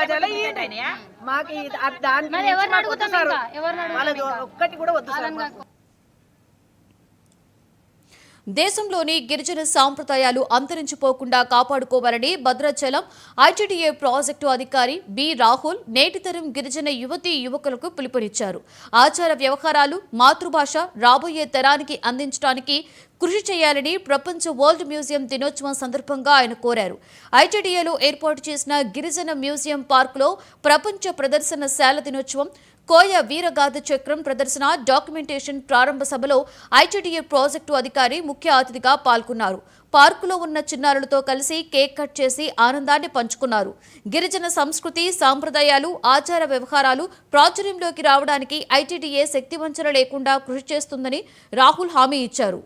గజాలు మాకు దానికి ఒక్కటి కూడా వద్దు సార్. దేశంలోని గిరిజన సాంప్రదాయాలు అంతరించిపోకుండా కాపాడుకోవాలని భద్రాచలం ఐటీడీఏ ప్రాజెక్టు అధికారి బి రాహుల్ నేటి తరం గిరిజన యువతీ యువకులకు పిలుపునిచ్చారు. ఆచార వ్యవహారాలు, మాతృభాష రాబోయే తరానికి అందించడానికి కృషి చేయాలని ప్రపంచ వరల్డ్ మ్యూజియం దినోత్సవం సందర్భంగా ఆయన కోరారు. ఐటీడీఏలో ఏర్పాటు చేసిన గిరిజన మ్యూజియం పార్కులో ప్రపంచ ప్రదర్శనశాల దినోత్సవం, కోయ వీరగాథ చక్రం ప్రదర్శన, డాక్యుమెంటేషన్ ప్రారంభ సభలో ఐటీడీఏ ప్రాజెక్టు అధికారి ముఖ్య అతిథిగా పాల్గొన్నారు. పార్కులో ఉన్న చిన్నారులతో కలిసి కేక్ కట్ చేసి ఆనందాన్ని పంచుకున్నారు. గిరిజన సంస్కృతి, సాంప్రదాయాలు, ఆచార వ్యవహారాలు ప్రాచుర్యంలోకి రావడానికి ఐటీడీఏ శక్తివంచన లేకుండా కృషి చేస్తుందని రాహుల్ హామీ ఇచ్చారు.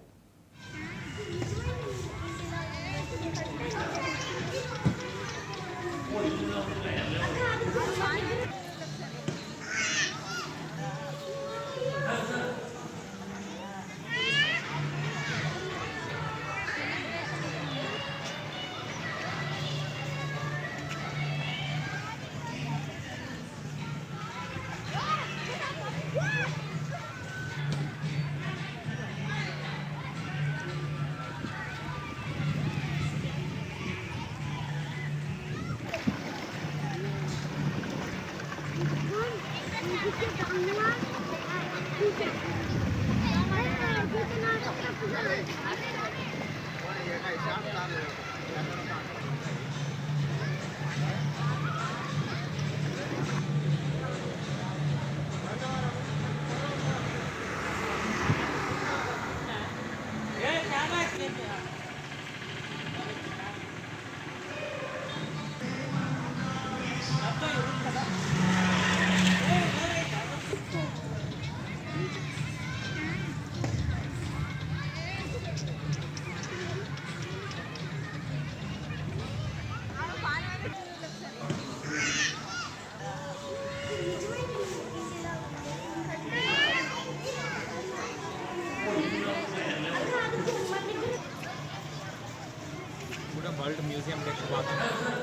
వరల్డ్ మ్యూజియం డే శుభాకాంక్షలు.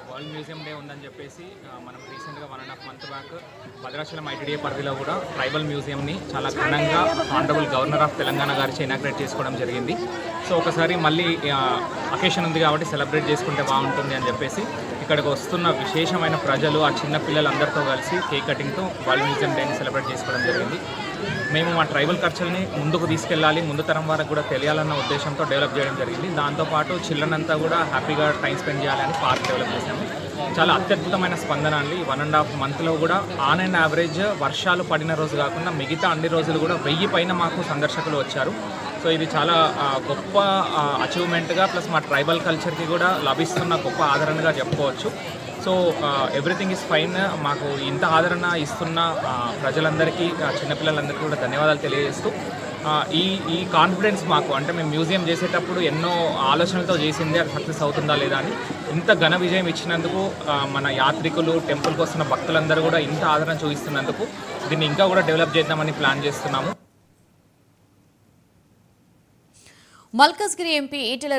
వరల్డ్ మ్యూజియం డే ఉందని చెప్పేసి మనం రీసెంట్గా 1.5 months బ్యాక్ భద్రాచలం ఐటీడీఏ పరిధిలో కూడా ట్రైబల్ మ్యూజియంని చాలా ఘనంగా ఆనరబుల్ గవర్నర్ ఆఫ్ తెలంగాణ గారిచే ఇనాగ్రేట్ చేసుకోవడం జరిగింది. సో ఒకసారి మళ్ళీ అకేషన్ ఉంది కాబట్టి సెలబ్రేట్ చేసుకుంటే బాగుంటుంది అని చెప్పేసి ఇక్కడికి వస్తున్న విశేషమైన ప్రజలు, ఆ చిన్న పిల్లలందరితో కలిసి కేక్ కటింగ్తో వరల్డ్ మ్యూజియం డేని సెలబ్రేట్ చేసుకోవడం జరిగింది. మేము మా ట్రైబల్ కల్చర్ని ముందుకు తీసుకెళ్ళాలి, ముందు తరం వారికి కూడా తెలియాలన్న ఉద్దేశంతో డెవలప్ చేయడం జరిగింది. దాంతోపాటు చిల్డ్రన్ అంతా కూడా హ్యాపీగా టైం స్పెండ్ చేయాలని పార్క్ డెవలప్ చేశాము. చాలా అత్యద్భుతమైన స్పందన అండి. 1.5 months కూడా ఆన్ అండ్ యావరేజ్ వర్షాలు పడిన రోజు కాకుండా మిగతా అన్ని రోజులు కూడా 1000 పైన మాకు సందర్శకులు వచ్చారు. సో ఇది చాలా గొప్ప అచీవ్మెంట్గా ప్లస్ మా ట్రైబల్ కల్చర్కి కూడా లభిస్తున్న గొప్ప ఆదరణగా చెప్పుకోవచ్చు. So everything is fine. మాకు ఇంత ఆదరణ ఇస్తున్న ప్రజలందరికీ, చిన్నపిల్లలందరికీ కూడా ధన్యవాదాలు తెలియజేస్తూ ఈ కాన్ఫిడెన్స్ మాకు, అంటే మేము మ్యూజియం చేసేటప్పుడు ఎన్నో ఆలోచనలతో చేసింది, అది సక్సెస్ అవుతుందా లేదా అని, ఇంత ఘన విజయం ఇచ్చినందుకు మన యాత్రికులు, టెంపుల్కి వస్తున్న భక్తులందరూ కూడా ఇంత ఆదరణ చూపిస్తున్నందుకు దీన్ని ఇంకా కూడా డెవలప్ చేద్దామని ప్లాన్ చేస్తున్నాము. మల్కాజ్గిరి ఎంపీ ఈటెల